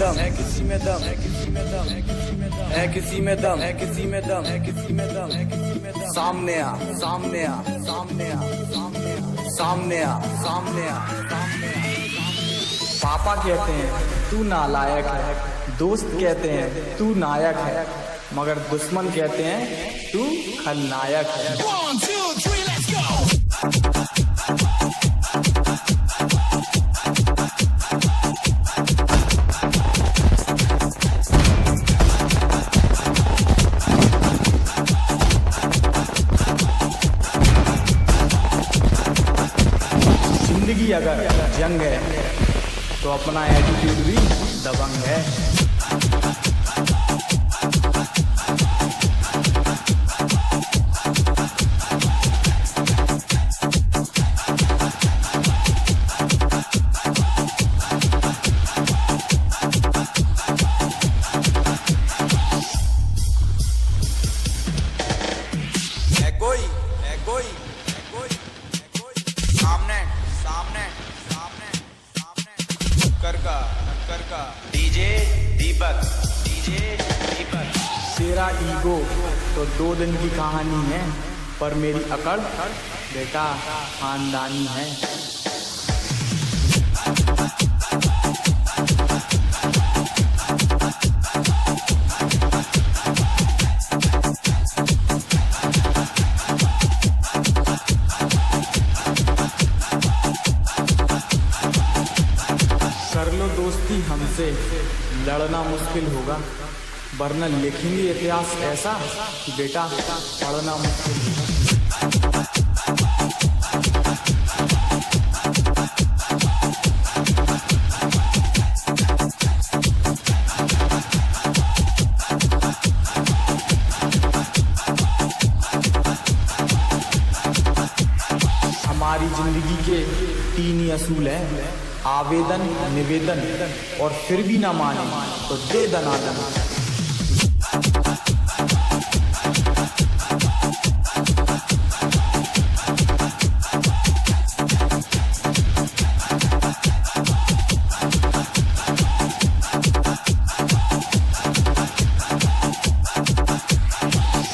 दम है, किसी में दम है, किसी में दम है, किसी में दम है, किसी में दम है, किसी में दम है, किसी में दम है, किसी में दम। सामने आ, सामने आ, सामने आ, सामने आ, सामने आ, सामने आ, सामने आ। पापा कहते हैं तू नालायक है, दोस्त कहते हैं तू नायक है, मगर दुश्मन कहते हैं तू खलनायक है। 1, 2, 3, let's go! जिंदगी अगर जंग है तो अपना एटीट्यूड भी दबंग है। सामने सामने सामने सामने कर डीजे दीपक, डीजे दीपक। तेरा ईगो तो 2 दिन की कहानी है, पर मेरी अकड़ बेटा खानदानी है। कर लो दोस्ती हमसे, लड़ना मुश्किल होगा, वरना लिखेंगे इतिहास ऐसा कि बेटा पढ़ना मुश्किल होगा। हमारी जिंदगी के 3 ही असूल हैं, आवेदन, निवेदन और फिर भी ना माने तो दे दनादन।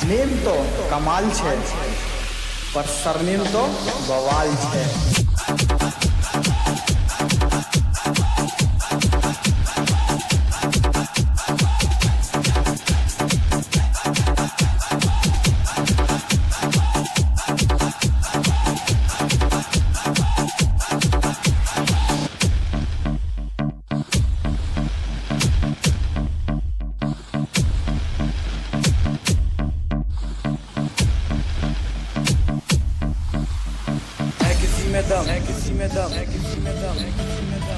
नेम तो कमाल छे, पर सरनेम तो बवाल छे। में दम है, किसी में दम है, किसी में दम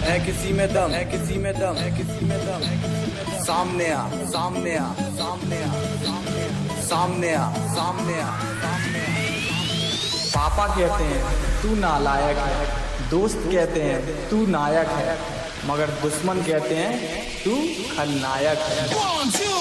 है, किसी में दम है, किसी में दम है, किसी में दम है। सामने आ, सामने आ, सामने आ, सामने आ, सामने आ, सामने आ। पापा कहते हैं तू नालायक है, दोस्त कहते हैं तू नायक है, मगर दुश्मन कहते हैं तू खलनायक है। 1, 2